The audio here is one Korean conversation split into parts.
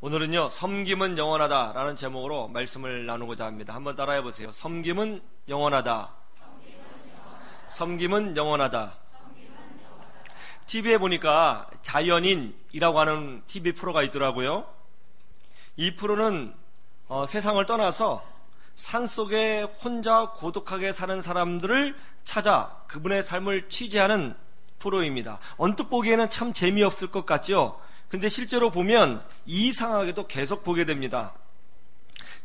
오늘은요, 섬김은 영원하다라는 제목으로 말씀을 나누고자 합니다. 한번 따라해 보세요. 섬김은 영원하다. 섬김은 영원하다. TV에 보니까 자연인이라고 하는 TV 프로가 있더라고요. 이 프로는 세상을 떠나서 산속에 혼자 고독하게 사는 사람들을 찾아 그분의 삶을 취재하는 프로입니다. 언뜻 보기에는 참 재미없을 것 같죠? 근데 실제로 보면 이상하게도 계속 보게 됩니다.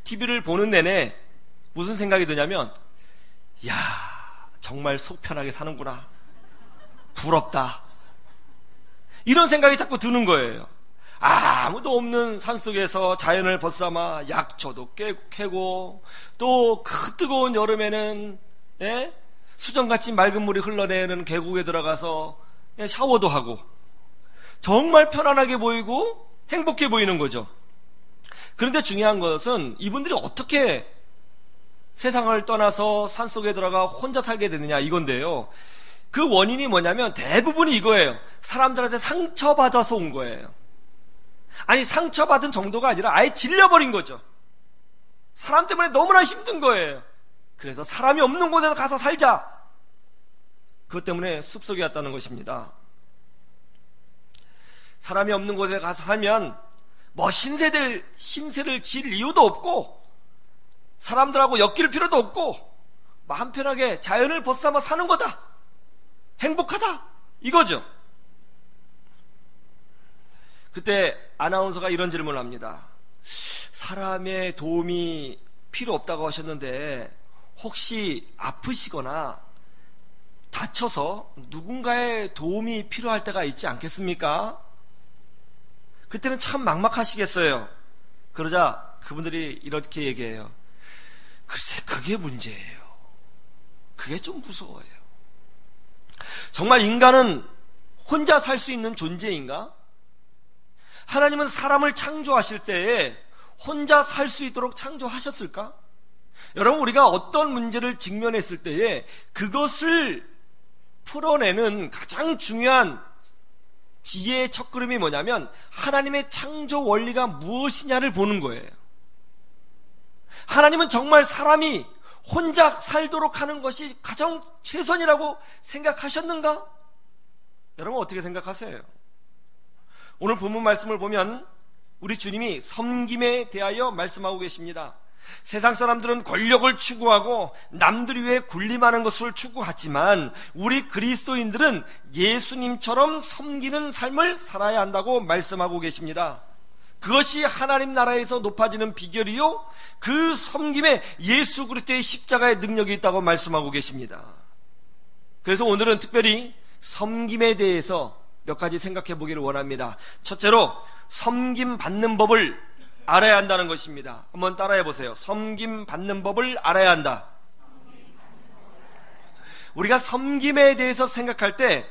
TV를 보는 내내 무슨 생각이 드냐면, 야, 정말 속 편하게 사는구나. 부럽다. 이런 생각이 자꾸 드는 거예요. 아무도 없는 산속에서 자연을 벗삼아 약초도 캐고, 또 그 뜨거운 여름에는 수정같이 맑은 물이 흘러내리는 계곡에 들어가서 샤워도 하고, 정말 편안하게 보이고 행복해 보이는 거죠. 그런데 중요한 것은 이분들이 어떻게 세상을 떠나서 산속에 들어가 혼자 살게 되느냐 이건데요. 그 원인이 뭐냐면 대부분이 이거예요. 사람들한테 상처받아서 온 거예요. 아니, 상처받은 정도가 아니라 아예 질려버린 거죠. 사람 때문에 너무나 힘든 거예요. 그래서 사람이 없는 곳에서 가서 살자. 그것 때문에 숲속에 왔다는 것입니다. 사람이 없는 곳에 가서 살면 뭐 신세를 질 이유도 없고, 사람들하고 엮일 필요도 없고, 마음 편하게 자연을 벗삼아 사는 거다. 행복하다. 이거죠. 그때 아나운서가 이런 질문을 합니다. 사람의 도움이 필요 없다고 하셨는데 혹시 아프시거나 다쳐서 누군가의 도움이 필요할 때가 있지 않겠습니까? 그때는 참 막막하시겠어요. 그러자 그분들이 이렇게 얘기해요. 글쎄, 그게 문제예요. 그게 좀 무서워요. 정말 인간은 혼자 살 수 있는 존재인가? 하나님은 사람을 창조하실 때에 혼자 살 수 있도록 창조하셨을까? 여러분, 우리가 어떤 문제를 직면했을 때에 그것을 풀어내는 가장 중요한 지혜의 첫걸음이 뭐냐면 하나님의 창조 원리가 무엇이냐를 보는 거예요. 하나님은 정말 사람이 혼자 살도록 하는 것이 가장 최선이라고 생각하셨는가? 여러분, 어떻게 생각하세요? 오늘 본문 말씀을 보면 우리 주님이 섬김에 대하여 말씀하고 계십니다. 세상 사람들은 권력을 추구하고 남들 위해 군림하는 것을 추구하지만 우리 그리스도인들은 예수님처럼 섬기는 삶을 살아야 한다고 말씀하고 계십니다. 그것이 하나님 나라에서 높아지는 비결이요, 그 섬김에 예수 그리스도의 십자가의 능력이 있다고 말씀하고 계십니다. 그래서 오늘은 특별히 섬김에 대해서 몇 가지 생각해 보기를 원합니다. 첫째로, 섬김 받는 법을 알아야 한다는 것입니다. 한번 따라해 보세요. 섬김 받는 법을 알아야 한다. 우리가 섬김에 대해서 생각할 때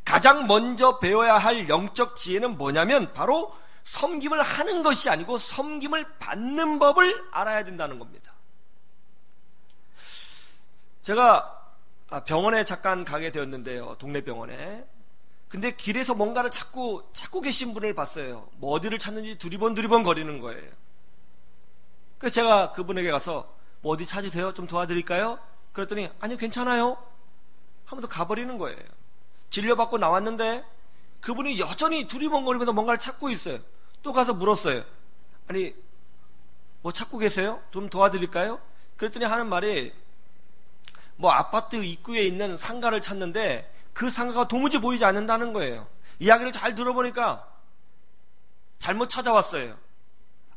가장 먼저 배워야 할 영적 지혜는 뭐냐면 바로 섬김을 하는 것이 아니고 섬김을 받는 법을 알아야 된다는 겁니다. 제가 병원에 잠깐 가게 되었는데요. 동네 병원에. 근데 길에서 뭔가를 찾고 계신 분을 봤어요. 뭐 어디를 찾는지 두리번 거리는 거예요. 그래서 제가 그분에게 가서 뭐 어디 찾으세요? 좀 도와드릴까요? 그랬더니 아니요, 괜찮아요 하면서 가버리는 거예요. 진료받고 나왔는데 그분이 여전히 두리번거리면서 뭔가를 찾고 있어요. 또 가서 물었어요. 아니, 뭐 찾고 계세요? 좀 도와드릴까요? 그랬더니 하는 말이 뭐 아파트 입구에 있는 상가를 찾는데 그 상가가 도무지 보이지 않는다는 거예요. 이야기를 잘 들어보니까 잘못 찾아왔어요.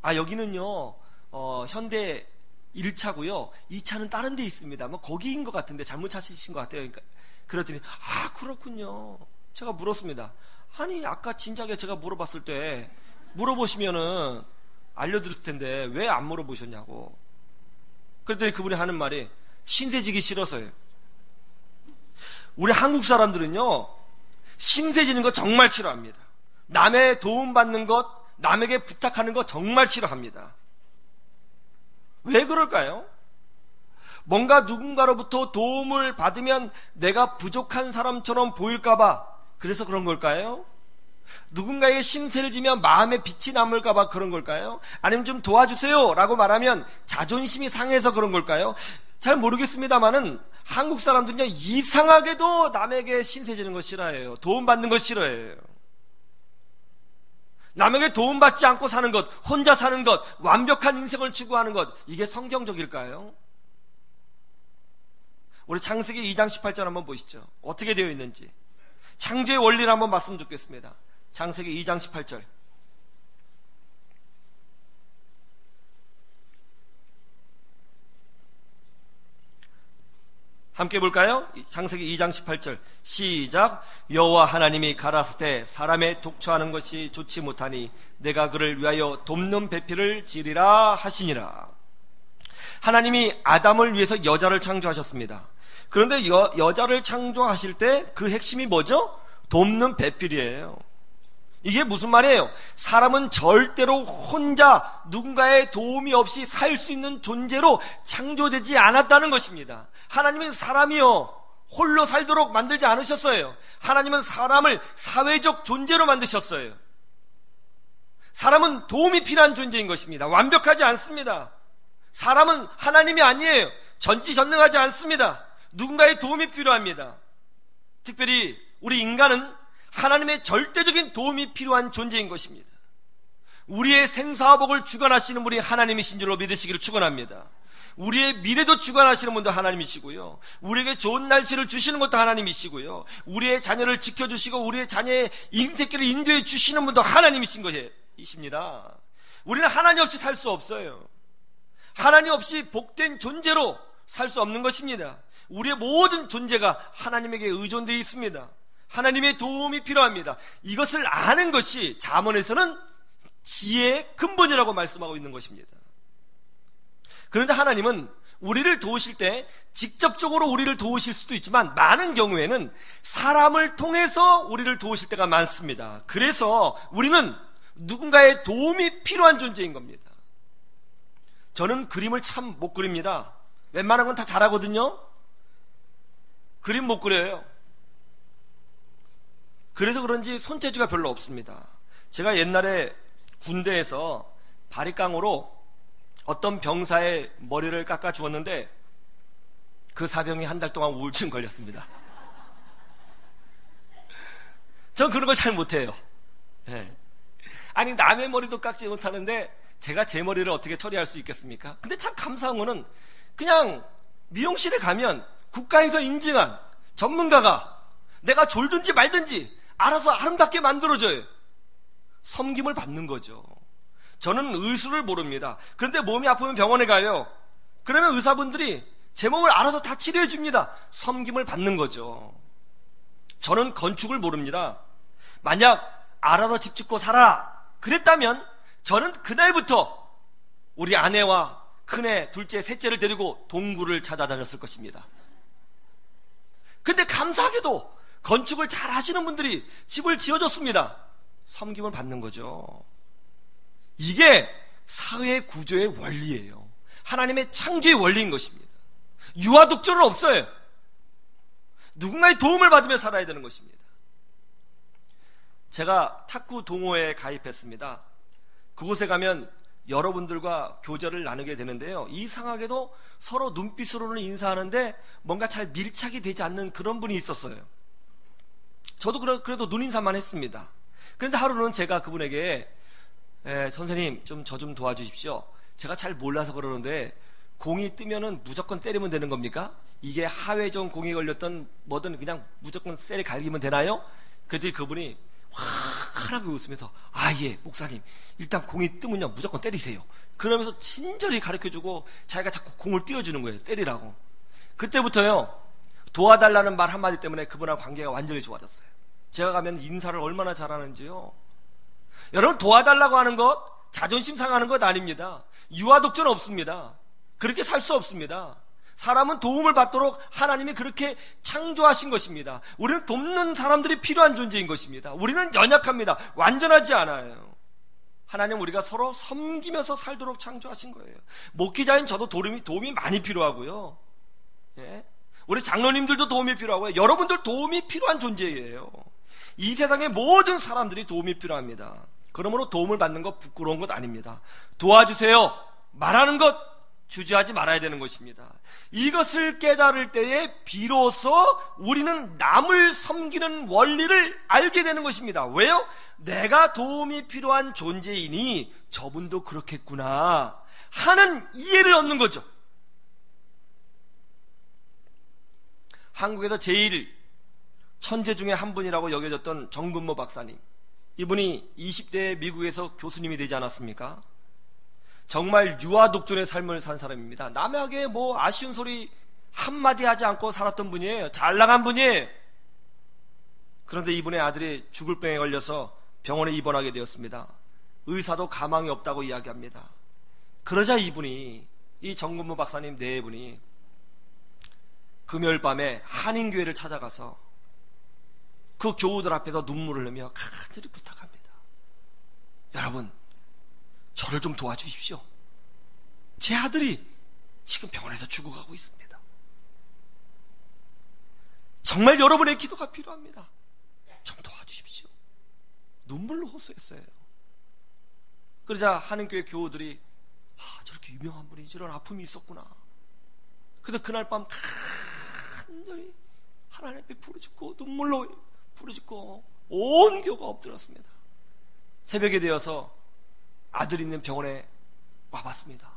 아, 여기는요 현대 1차고요 2차는 다른 데 있습니다. 뭐 거기인 것 같은데 잘못 찾으신 것 같아요. 그러니까 그랬더니 아, 그렇군요. 제가 물었습니다. 아니, 아까 진작에 제가 물어봤을 때 물어보시면은 알려드렸을 텐데 왜 안 물어보셨냐고. 그랬더니 그분이 하는 말이 신세지기 싫어서요. 우리 한국 사람들은요, 신세지는 거 정말 싫어합니다. 남의 도움받는 것, 남에게 부탁하는 거 정말 싫어합니다. 왜 그럴까요? 뭔가 누군가로부터 도움을 받으면 내가 부족한 사람처럼 보일까봐 그래서 그런 걸까요? 누군가에게 신세를 지면 마음에 빛이 남을까봐 그런 걸까요? 아니면 좀 도와주세요 라고 말하면 자존심이 상해서 그런 걸까요? 잘 모르겠습니다만은 한국 사람들은요, 이상하게도 남에게 신세 지는 거 싫어해요. 도움받는 거 싫어해요. 남에게 도움받지 않고 사는 것, 혼자 사는 것, 완벽한 인생을 추구하는 것, 이게 성경적일까요? 우리 창세기 2장 18절 한번 보시죠. 어떻게 되어 있는지. 창조의 원리를 한번 봤으면 좋겠습니다. 창세기 2장 18절. 함께 볼까요? 창세기 2장 18절 시작. 여호와 하나님이 가라사대 사람의 독처하는 것이 좋지 못하니 내가 그를 위하여 돕는 배필을 지으리라 하시니라. 하나님이 아담을 위해서 여자를 창조하셨습니다. 그런데 여자를 창조하실 때 그 핵심이 뭐죠? 돕는 배필이에요. 이게 무슨 말이에요? 사람은 절대로 혼자 누군가의 도움이 없이 살 수 있는 존재로 창조되지 않았다는 것입니다. 하나님은 사람이요 홀로 살도록 만들지 않으셨어요. 하나님은 사람을 사회적 존재로 만드셨어요. 사람은 도움이 필요한 존재인 것입니다. 완벽하지 않습니다. 사람은 하나님이 아니에요. 전지전능하지 않습니다. 누군가의 도움이 필요합니다. 특별히 우리 인간은 하나님의 절대적인 도움이 필요한 존재인 것입니다. 우리의 생사화복을 주관하시는 분이 하나님이신 줄로 믿으시기를 축원합니다. 우리의 미래도 주관하시는 분도 하나님이시고요, 우리에게 좋은 날씨를 주시는 것도 하나님이시고요, 우리의 자녀를 지켜주시고 우리의 자녀의 인생길을 인도해 주시는 분도 하나님이신 것이십니다. 우리는 하나님 없이 살 수 없어요. 하나님 없이 복된 존재로 살 수 없는 것입니다. 우리의 모든 존재가 하나님에게 의존되어 있습니다. 하나님의 도움이 필요합니다. 이것을 아는 것이 잠언에서는 지혜의 근본이라고 말씀하고 있는 것입니다. 그런데 하나님은 우리를 도우실 때 직접적으로 우리를 도우실 수도 있지만 많은 경우에는 사람을 통해서 우리를 도우실 때가 많습니다. 그래서 우리는 누군가의 도움이 필요한 존재인 겁니다. 저는 그림을 참 못 그립니다. 웬만한 건 다 잘하거든요. 그림 못 그려요. 그래서 그런지 손재주가 별로 없습니다. 제가 옛날에 군대에서 바리깡으로 어떤 병사의 머리를 깎아 주었는데 그 사병이 한 달 동안 우울증 걸렸습니다. 전 그런 걸 잘 못해요. 네. 아니 남의 머리도 깎지 못하는데 제가 제 머리를 어떻게 처리할 수 있겠습니까? 근데 참 감사한 거는 그냥 미용실에 가면 국가에서 인증한 전문가가 내가 졸든지 말든지 알아서 아름답게 만들어줘요. 섬김을 받는 거죠. 저는 의술을 모릅니다. 그런데 몸이 아프면 병원에 가요. 그러면 의사분들이 제 몸을 알아서 다 치료해 줍니다. 섬김을 받는 거죠. 저는 건축을 모릅니다. 만약 알아서 집 짓고 살아라 그랬다면 저는 그날부터 우리 아내와 큰애, 둘째, 셋째를 데리고 동굴을 찾아다녔을 것입니다. 근데 감사하게도 건축을 잘 하시는 분들이 집을 지어줬습니다. 섬김을 받는 거죠. 이게 사회 구조의 원리예요. 하나님의 창조의 원리인 것입니다. 유아독존은 없어요. 누군가의 도움을 받으며 살아야 되는 것입니다. 제가 탁구 동호회에 가입했습니다. 그곳에 가면 여러분들과 교제를 나누게 되는데요, 이상하게도 서로 눈빛으로는 인사하는데 뭔가 잘 밀착이 되지 않는 그런 분이 있었어요. 저도 그래도 눈인사만 했습니다. 그런데 하루는 제가 그분에게 선생님 저 좀 도와주십시오. 제가 잘 몰라서 그러는데 공이 뜨면은 무조건 때리면 되는 겁니까? 이게 하회전 공이 걸렸던 뭐든 그냥 무조건 셀에 갈기면 되나요? 그랬더니 그분이 환하게 웃으면서 예 목사님 일단 공이 뜨면요 무조건 때리세요. 그러면서 친절히 가르쳐주고 자기가 자꾸 공을 띄워주는 거예요. 때리라고. 그때부터요 도와달라는 말 한마디 때문에 그분하고 관계가 완전히 좋아졌어요. 제가 가면 인사를 얼마나 잘하는지요. 여러분 도와달라고 하는 것 자존심 상하는 것 아닙니다. 유아독존 없습니다. 그렇게 살 수 없습니다. 사람은 도움을 받도록 하나님이 그렇게 창조하신 것입니다. 우리는 돕는 사람들이 필요한 존재인 것입니다. 우리는 연약합니다. 완전하지 않아요. 하나님 우리가 서로 섬기면서 살도록 창조하신 거예요. 목회자인 저도 도움이 많이 필요하고요. 예? 우리 장로님들도 도움이 필요하고요. 여러분들 도움이 필요한 존재예요. 이 세상의 모든 사람들이 도움이 필요합니다. 그러므로 도움을 받는 것 부끄러운 것 아닙니다. 도와주세요 말하는 것 주저하지 말아야 되는 것입니다. 이것을 깨달을 때에 비로소 우리는 남을 섬기는 원리를 알게 되는 것입니다. 왜요? 내가 도움이 필요한 존재이니 저분도 그렇겠구나 하는 이해를 얻는 거죠. 한국에서 제일 천재 중에 한 분이라고 여겨졌던 정근모 박사님, 이분이 20대에 미국에서 교수님이 되지 않았습니까? 정말 유아독존의 삶을 산 사람입니다. 남에게 뭐 아쉬운 소리 한마디 하지 않고 살았던 분이에요. 잘 나간 분이에요. 그런데 이분의 아들이 죽을 병에 걸려서 병원에 입원하게 되었습니다. 의사도 가망이 없다고 이야기합니다. 그러자 이분이, 이 정근모 박사님 네 분이 금요일 밤에 한인교회를 찾아가서 그 교우들 앞에서 눈물을 흘리며 간절히 부탁합니다. 여러분, 저를 좀 도와주십시오. 제 아들이 지금 병원에서 죽어가고 있습니다. 정말 여러분의 기도가 필요합니다. 좀 도와주십시오. 눈물로 호소했어요. 그러자 한인교회 교우들이 저렇게 유명한 분이 저런 아픔이 있었구나. 그래서 그날 밤 간절히 하나님 앞에 부르짖고 눈물로 부르짖고 온 교우가 엎드렸습니다. 새벽에 되어서 아들 있는 병원에 와봤습니다.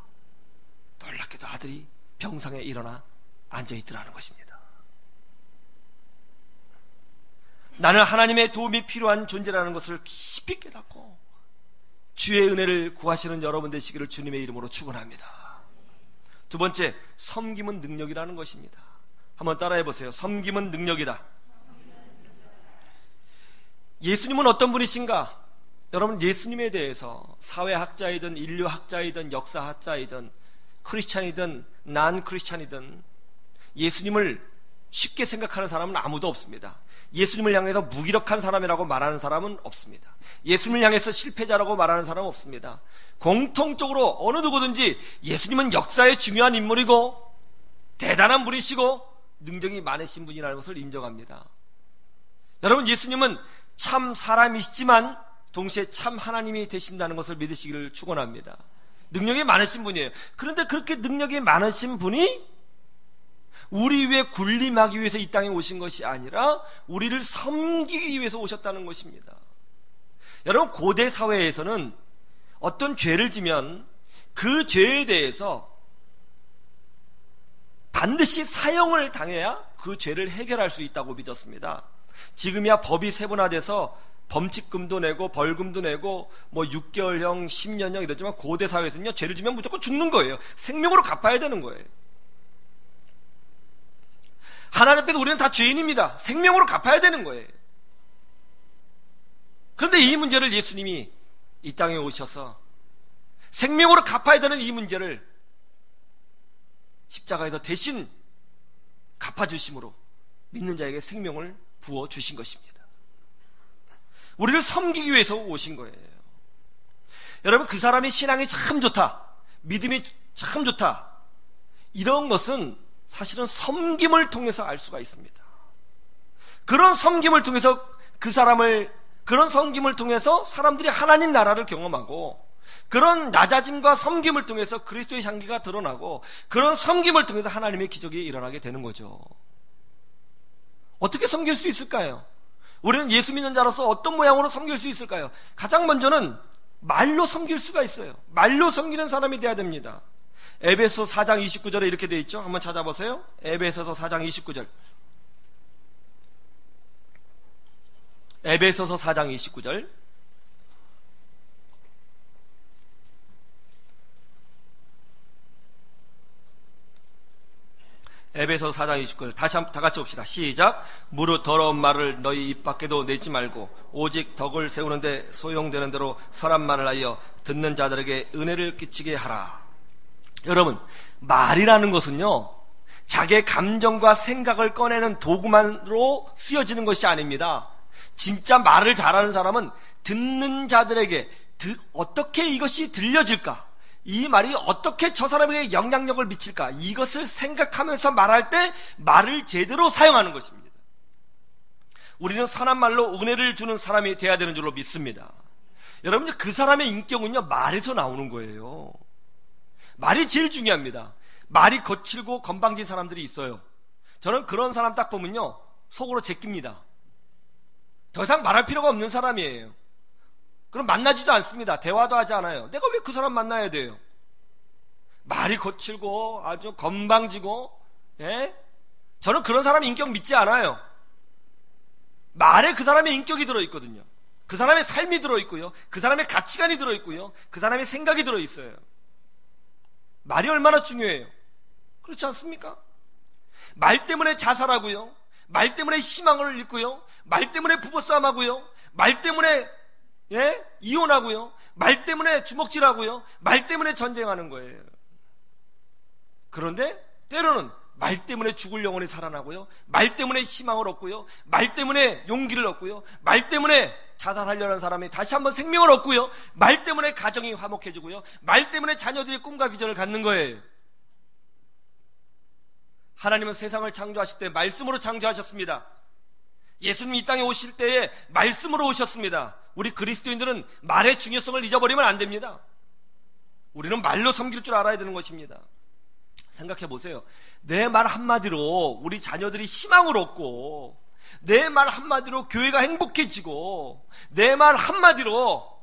놀랍게도 아들이 병상에 일어나 앉아있더라는 것입니다. 나는 하나님의 도움이 필요한 존재라는 것을 깊이 깨닫고 주의 은혜를 구하시는 여러분 되시기를 주님의 이름으로 축원합니다. 두 번째, 섬김은 능력이라는 것입니다. 한번 따라해 보세요. 섬김은 능력이다. 예수님은 어떤 분이신가? 여러분, 예수님에 대해서 사회학자이든 인류학자이든 역사학자이든 크리스찬이든 난 크리스찬이든 예수님을 쉽게 생각하는 사람은 아무도 없습니다. 예수님을 향해서 무기력한 사람이라고 말하는 사람은 없습니다. 예수님을 향해서 실패자라고 말하는 사람은 없습니다. 공통적으로 어느 누구든지 예수님은 역사의 중요한 인물이고 대단한 분이시고 능력이 많으신 분이라는 것을 인정합니다. 여러분, 예수님은 참 사람이시지만 동시에 참 하나님이 되신다는 것을 믿으시기를 축원합니다. 능력이 많으신 분이에요. 그런데 그렇게 능력이 많으신 분이 우리 위에 군림하기 위해서 이 땅에 오신 것이 아니라 우리를 섬기기 위해서 오셨다는 것입니다. 여러분, 고대 사회에서는 어떤 죄를 지면 그 죄에 대해서 반드시 사형을 당해야 그 죄를 해결할 수 있다고 믿었습니다. 지금이야 법이 세분화돼서 범칙금도 내고 벌금도 내고 뭐 6개월형 10년형 이러지만 고대 사회에서는요, 죄를 지면 무조건 죽는 거예요. 생명으로 갚아야 되는 거예요. 하나님 앞에서 우리는 다 죄인입니다. 생명으로 갚아야 되는 거예요. 그런데 이 문제를 예수님이 이 땅에 오셔서 생명으로 갚아야 되는 이 문제를 십자가에서 대신 갚아주심으로 믿는 자에게 생명을 부어주신 것입니다. 우리를 섬기기 위해서 오신 거예요. 여러분, 그 사람이 신앙이 참 좋다, 믿음이 참 좋다, 이런 것은 사실은 섬김을 통해서 알 수가 있습니다. 그런 섬김을 통해서 그런 섬김을 통해서 사람들이 하나님 나라를 경험하고, 그런 낮아짐과 섬김을 통해서 그리스도의 향기가 드러나고, 그런 섬김을 통해서 하나님의 기적이 일어나게 되는 거죠. 어떻게 섬길 수 있을까요? 우리는 예수 믿는 자로서 어떤 모양으로 섬길 수 있을까요? 가장 먼저는 말로 섬길 수가 있어요. 말로 섬기는 사람이 돼야 됩니다. 에베소 4장 29절에 이렇게 되어 있죠. 한번 찾아보세요. 에베소서 4장 29절. 에베소서 4장 29절. 에베소 4장 29절. 다 같이 봅시다. 시작. 무릇 더러운 말을 너희 입 밖에도 내지 말고 오직 덕을 세우는데 소용되는 대로 선한 하여 듣는 자들에게 은혜를 끼치게 하라. 여러분, 말이라는 것은요, 자기의 감정과 생각을 꺼내는 도구만으로 쓰여지는 것이 아닙니다. 진짜 말을 잘하는 사람은 듣는 자들에게 어떻게 이것이 들려질까, 이 말이 어떻게 저 사람에게 영향력을 미칠까, 이것을 생각하면서 말할 때 말을 제대로 사용하는 것입니다. 우리는 선한 말로 은혜를 주는 사람이 돼야 되는 줄로 믿습니다. 여러분, 그 사람의 인격은요, 말에서 나오는 거예요. 말이 제일 중요합니다. 말이 거칠고 건방진 사람들이 있어요. 저는 그런 사람 딱 보면요, 속으로 제낍니다. 더 이상 말할 필요가 없는 사람이에요. 그럼 만나지도 않습니다. 대화도 하지 않아요. 내가 왜 그 사람 만나야 돼요? 말이 거칠고 아주 건방지고, 예? 저는 그런 사람 인격 믿지 않아요. 말에 그 사람의 인격이 들어있거든요. 그 사람의 삶이 들어있고요, 그 사람의 가치관이 들어있고요, 그 사람의 생각이 들어있어요. 말이 얼마나 중요해요. 그렇지 않습니까? 말 때문에 자살하고요, 말 때문에 희망을 잃고요, 말 때문에 부부싸움하고요, 말 때문에 이혼하고요, 말 때문에 주먹질하고요, 말 때문에 전쟁하는 거예요. 그런데 때로는 말 때문에 죽을 영혼이 살아나고요, 말 때문에 희망을 얻고요, 말 때문에 용기를 얻고요, 말 때문에 자살하려는 사람이 다시 한번 생명을 얻고요, 말 때문에 가정이 화목해지고요, 말 때문에 자녀들이 꿈과 비전을 갖는 거예요. 하나님은 세상을 창조하실 때 말씀으로 창조하셨습니다. 예수님이 이 땅에 오실 때에 말씀으로 오셨습니다. 우리 그리스도인들은 말의 중요성을 잊어버리면 안 됩니다. 우리는 말로 섬길 줄 알아야 되는 것입니다. 생각해 보세요. 내 말 한마디로 우리 자녀들이 희망을 얻고, 내 말 한마디로 교회가 행복해지고, 내 말 한마디로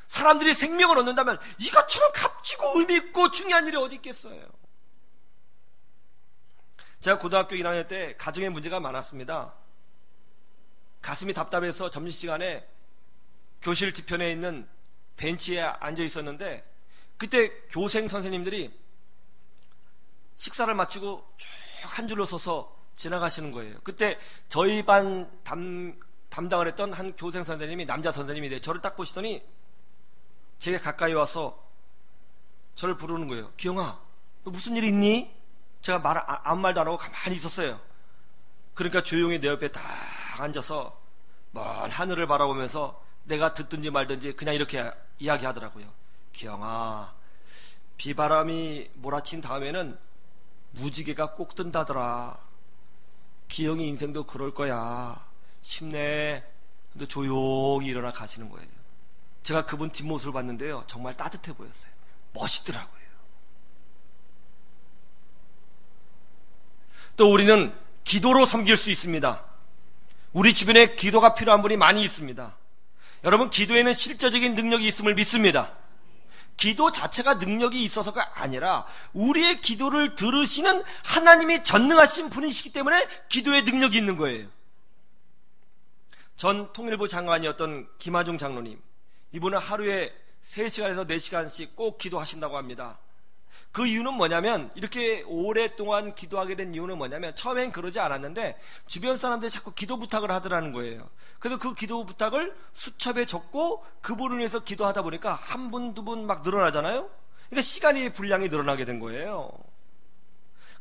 사람들이 생명을 얻는다면 이것처럼 값지고 의미있고 중요한 일이 어디 있겠어요. 제가 고등학교 1학년 때 가정에 문제가 많았습니다. 가슴이 답답해서 점심시간에 교실 뒤편에 있는 벤치에 앉아 있었는데, 그때 교생 선생님들이 식사를 마치고 쭉 한 줄로 서서 지나가시는 거예요. 그때 저희 반 담당을 했던 한 교생 선생님이, 남자 선생님인데, 저를 딱 보시더니 제게 가까이 와서 저를 부르는 거예요. 기영아, 너 무슨 일 있니? 제가 아무 말도 안 하고 가만히 있었어요. 그러니까 조용히 내 옆에 딱 앉아서 먼 하늘을 바라보면서 내가 듣든지 말든지 그냥 이렇게 이야기하더라고요. 기영아, 비바람이 몰아친 다음에는 무지개가 꼭 뜬다더라. 기영이 인생도 그럴 거야. 힘내. 근데 조용히 일어나 가시는 거예요. 제가 그분 뒷모습을 봤는데요, 정말 따뜻해 보였어요. 멋있더라고요. 또 우리는 기도로 섬길 수 있습니다. 우리 주변에 기도가 필요한 분이 많이 있습니다. 여러분, 기도에는 실제적인 능력이 있음을 믿습니다. 기도 자체가 능력이 있어서가 아니라 우리의 기도를 들으시는 하나님이 전능하신 분이시기 때문에 기도에 능력이 있는 거예요. 전 통일부 장관이었던 김하중 장로님, 이분은 하루에 3시간에서 4시간씩 꼭 기도하신다고 합니다. 그 이유는 뭐냐면, 이렇게 오랫동안 기도하게 된 이유는 뭐냐면, 처음엔 그러지 않았는데 주변 사람들이 자꾸 기도 부탁을 하더라는 거예요. 그래서 그 기도 부탁을 수첩에 적고 그분을 위해서 기도하다 보니까 한 분, 두 분 막 늘어나잖아요. 그러니까 시간이 분량이 늘어나게 된 거예요.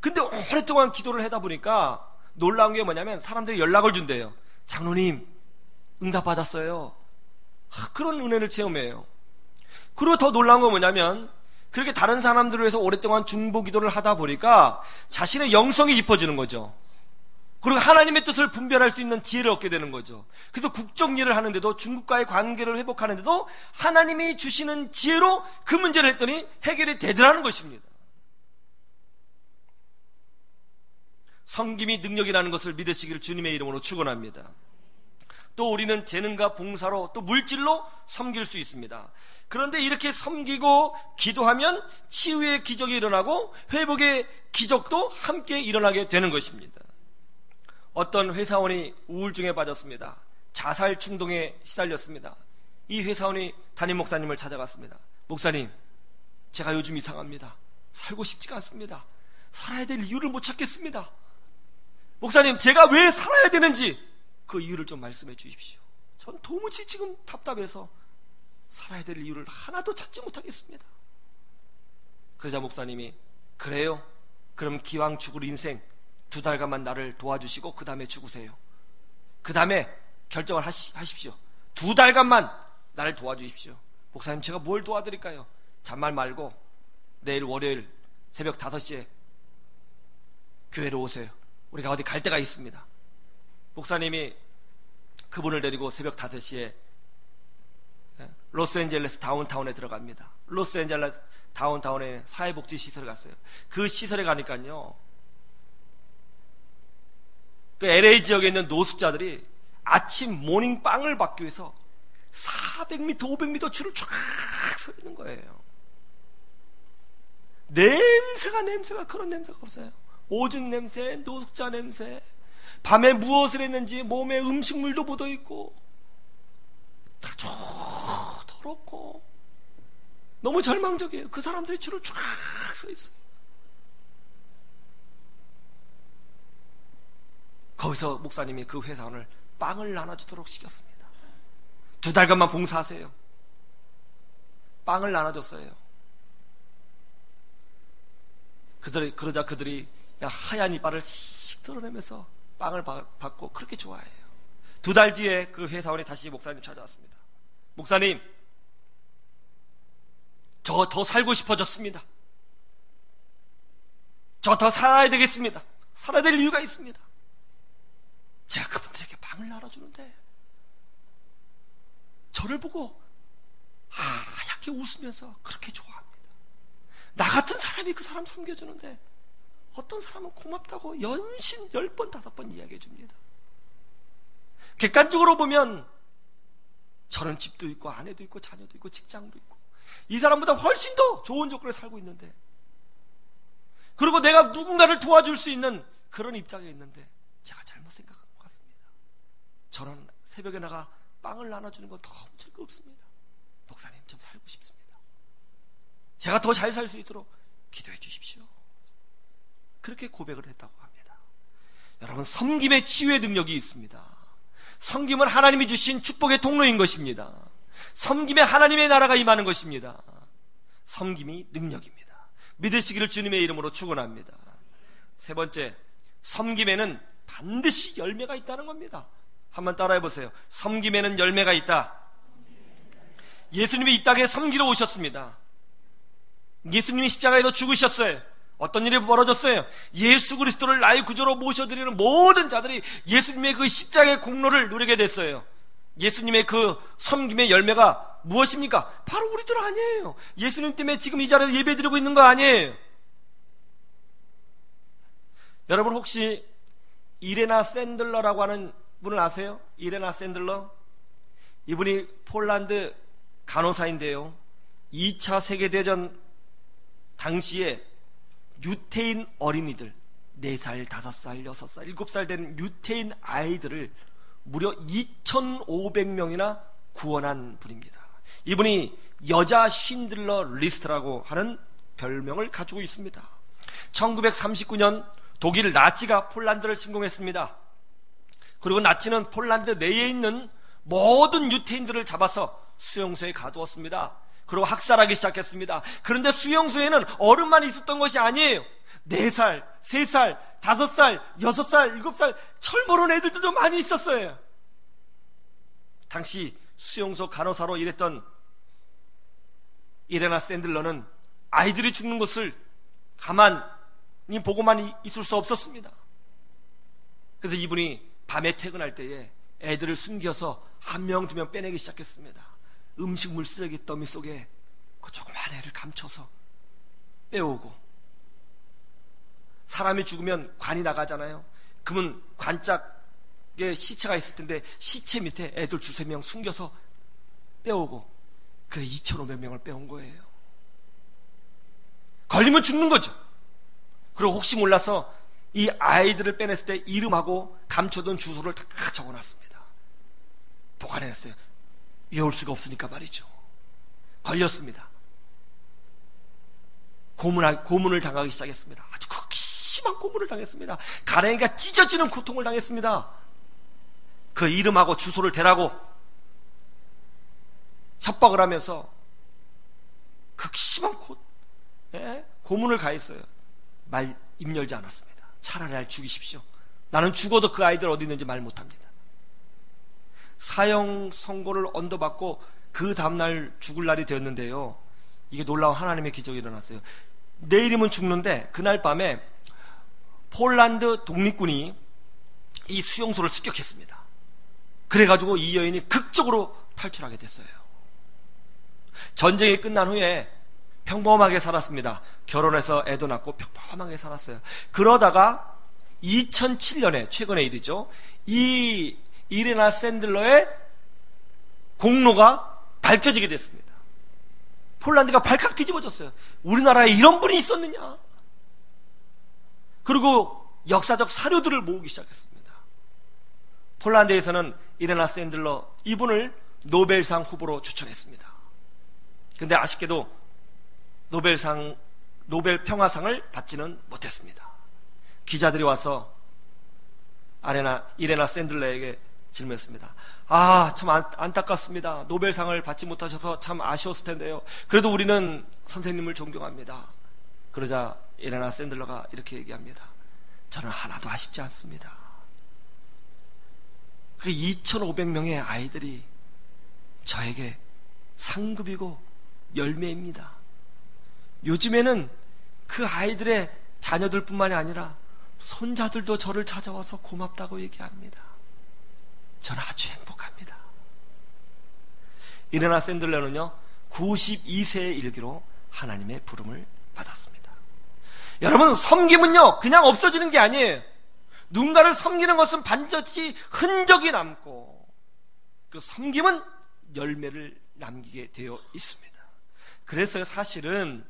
근데 오랫동안 기도를 하다 보니까 놀라운 게 뭐냐면, 사람들이 연락을 준대요. 장로님, 응답 받았어요. 그런 은혜를 체험해요. 그리고 더 놀라운 건 뭐냐면, 그렇게 다른 사람들을 위해서 오랫동안 중보 기도를 하다 보니까 자신의 영성이 깊어지는 거죠. 그리고 하나님의 뜻을 분별할 수 있는 지혜를 얻게 되는 거죠. 그래서 국정 일을 하는데도, 중국과의 관계를 회복하는데도 하나님이 주시는 지혜로 그 문제를 했더니 해결이 되더라는 것입니다. 섬김이 능력이라는 것을 믿으시기를 주님의 이름으로 축원합니다. 또 우리는 재능과 봉사로, 또 물질로 섬길 수 있습니다. 그런데 이렇게 섬기고 기도하면 치유의 기적이 일어나고 회복의 기적도 함께 일어나게 되는 것입니다. 어떤 회사원이 우울증에 빠졌습니다. 자살 충동에 시달렸습니다. 이 회사원이 담임 목사님을 찾아갔습니다. 목사님, 제가 요즘 이상합니다. 살고 싶지가 않습니다. 살아야 될 이유를 못 찾겠습니다. 목사님, 제가 왜 살아야 되는지 그 이유를 좀 말씀해 주십시오. 전 도무지 지금 답답해서 살아야 될 이유를 하나도 찾지 못하겠습니다. 그러자 목사님이, 그래요? 그럼 기왕 죽을 인생 2달간만 나를 도와주시고 그 다음에 죽으세요. 그 다음에 결정을 하십시오. 2달간만 나를 도와주십시오. 목사님, 제가 뭘 도와드릴까요? 잔말 말고 내일 월요일 새벽 5시에 교회로 오세요. 우리가 어디 갈 데가 있습니다. 목사님이 그분을 데리고 새벽 5시에 로스앤젤레스 다운타운에 들어갑니다. 로스앤젤레스 다운타운에 사회복지 시설에 갔어요. 그 시설에 가니까요, 그 LA 지역에 있는 노숙자들이 아침 모닝빵을 받기 위해서 400m, 500m 줄을 쫙 서 있는 거예요. 냄새가 그런 냄새가 없어요. 오줌 냄새, 노숙자 냄새, 밤에 무엇을 했는지 몸에 음식물도 묻어 있고 다 더럽고 너무 절망적이에요. 그 사람들이 줄을 쫙 서 있어요. 거기서 목사님이 그 회사원을 빵을 나눠주도록 시켰습니다. 2달간만 봉사하세요. 빵을 나눠줬어요. 그러자 그들이 그냥 하얀 이빨을 씩 드러내면서 빵을 받고 그렇게 좋아해요. 2달 뒤에 그 회사원이 다시 목사님 찾아왔습니다. 목사님, 저 더 살고 싶어졌습니다. 저 더 살아야 되겠습니다. 살아야 될 이유가 있습니다. 제가 그분들에게 빵을 나눠주는데 저를 보고 하얗게 웃으면서 그렇게 좋아합니다. 나 같은 사람이 그 사람 섬겨주는데 어떤 사람은 고맙다고 연신 10번, 5번 이야기해 줍니다. 객관적으로 보면 저는 집도 있고 아내도 있고 자녀도 있고 직장도 있고 이 사람보다 훨씬 더 좋은 조건에 살고 있는데, 그리고 내가 누군가를 도와줄 수 있는 그런 입장에 있는데 제가 잘못 생각한 것 같습니다. 저는 새벽에 나가 빵을 나눠주는 건 너무 즐겁습니다. 목사님, 좀 살고 싶습니다. 제가 더 잘 살 수 있도록 기도해 주십시오. 그렇게 고백을 했다고 합니다. 여러분, 섬김의 치유의 능력이 있습니다. 섬김은 하나님이 주신 축복의 통로인 것입니다. 섬김에 하나님의 나라가 임하는 것입니다. 섬김이 능력입니다. 믿으시기를 주님의 이름으로 축원합니다. 3번째, 섬김에는 반드시 열매가 있다는 겁니다. 한번 따라해 보세요. 섬김에는 열매가 있다. 예수님이 이 땅에 섬기러 오셨습니다. 예수님이 십자가에서 죽으셨어요. 어떤 일이 벌어졌어요? 예수 그리스도를 나의 구주로 모셔드리는 모든 자들이 예수님의 그 십자가의 공로를 누리게 됐어요. 예수님의 그 섬김의 열매가 무엇입니까? 바로 우리들 아니에요. 예수님 때문에 지금 이 자리에서 예배드리고 있는 거 아니에요. 여러분, 혹시 이레나 샌들러라고 하는 분을 아세요? 이레나 샌들러? 이분이 폴란드 간호사인데요, 2차 세계대전 당시에 유태인 어린이들 4살, 5살, 6살, 7살 된 유태인 아이들을 무려 2,500명이나 구원한 분입니다. 이분이 여자 쉰들러 리스트라고 하는 별명을 가지고 있습니다. 1939년 독일 나치가 폴란드를 침공했습니다. 그리고 나치는 폴란드 내에 있는 모든 유태인들을 잡아서 수용소에 가두었습니다. 그리고 학살하기 시작했습니다. 그런데 수용소에는 어른만 있었던 것이 아니에요. 4살, 3살, 5살, 6살, 7살 철모른 애들도 많이 있었어요. 당시 수용소 간호사로 일했던 이레나 샌들러는 아이들이 죽는 것을 가만히 보고만 있을 수 없었습니다. 그래서 이분이 밤에 퇴근할 때에 애들을 숨겨서 1명, 2명 빼내기 시작했습니다. 음식물 쓰레기 더미 속에 그 조그만 애를 감춰서 빼오고, 사람이 죽으면 관이 나가잖아요. 그러면 관짝에 시체가 있을 텐데 시체 밑에 애들 2-3명 숨겨서 빼오고, 그 2,500명을 빼온 거예요. 걸리면 죽는 거죠. 그리고 혹시 몰라서 이 아이들을 빼냈을 때 이름하고 감춰둔 주소를 다 적어놨습니다. 보관해놨어요. 외울 수가 없으니까 말이죠. 걸렸습니다. 고문을 당하기 시작했습니다. 아주 극심한 고문을 당했습니다. 가랭이가 찢어지는 고통을 당했습니다. 그 이름하고 주소를 대라고 협박을 하면서 극심한 고문을 가했어요. 입 열지 않았습니다. 차라리 날 죽이십시오. 나는 죽어도 그 아이들 어디 있는지 말 못합니다. 사형 선고를 언도받고 그 다음날 죽을 날이 되었는데요, 이게 놀라운 하나님의 기적이 일어났어요. 내일이면 죽는데 그날 밤에 폴란드 독립군이 이 수용소를 습격했습니다. 그래가지고 이 여인이 극적으로 탈출하게 됐어요. 전쟁이 끝난 후에 평범하게 살았습니다. 결혼해서 애도 낳고 평범하게 살았어요. 그러다가 2007년에 최근의 일이죠. 이 이레나 샌들러의 공로가 밝혀지게 됐습니다. 폴란드가 발칵 뒤집어졌어요. 우리나라에 이런 분이 있었느냐? 그리고 역사적 사료들을 모으기 시작했습니다. 폴란드에서는 이레나 샌들러 이분을 노벨상 후보로 추천했습니다. 그런데 아쉽게도 노벨 평화상을 받지는 못했습니다. 기자들이 와서 이레나 샌들러에게 질문했습니다. 참 안타깝습니다. 노벨상을 받지 못하셔서 참 아쉬웠을 텐데요. 그래도 우리는 선생님을 존경합니다. 그러자 이레나 샌들러가 이렇게 얘기합니다. 저는 하나도 아쉽지 않습니다. 그 2,500명의 아이들이 저에게 상급이고 열매입니다. 요즘에는 그 아이들의 자녀들뿐만이 아니라 손자들도 저를 찾아와서 고맙다고 얘기합니다. 저는 아주 행복합니다. 이레나 샌들러는요 92세에 이르기로 하나님의 부름을 받았습니다. 여러분, 섬김은요 그냥 없어지는 게 아니에요. 누군가를 섬기는 것은 반드시 흔적이 남고 그 섬김은 열매를 남기게 되어 있습니다. 그래서 사실은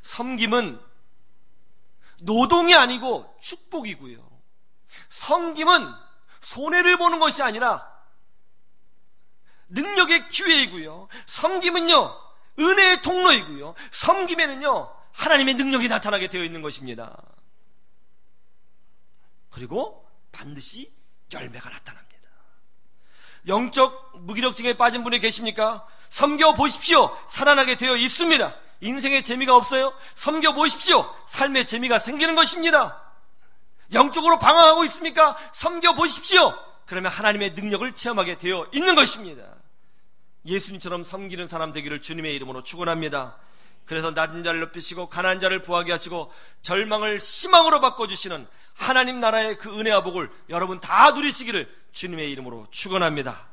섬김은 노동이 아니고 축복이고요. 섬김은 손해를 보는 것이 아니라 능력의 기회이고요. 섬김은요 은혜의 통로이고요. 섬김에는요 하나님의 능력이 나타나게 되어 있는 것입니다. 그리고 반드시 열매가 나타납니다. 영적 무기력증에 빠진 분이 계십니까? 섬겨 보십시오. 살아나게 되어 있습니다. 인생에 재미가 없어요? 섬겨 보십시오. 삶의 재미가 생기는 것입니다. 영적으로 방황하고 있습니까? 섬겨 보십시오. 그러면 하나님의 능력을 체험하게 되어 있는 것입니다. 예수님처럼 섬기는 사람 되기를 주님의 이름으로 축원합니다. 그래서 낮은 자를 높이시고 가난한 자를 부하게 하시고 절망을 희망으로 바꿔주시는 하나님 나라의 그 은혜와 복을 여러분 다 누리시기를 주님의 이름으로 축원합니다.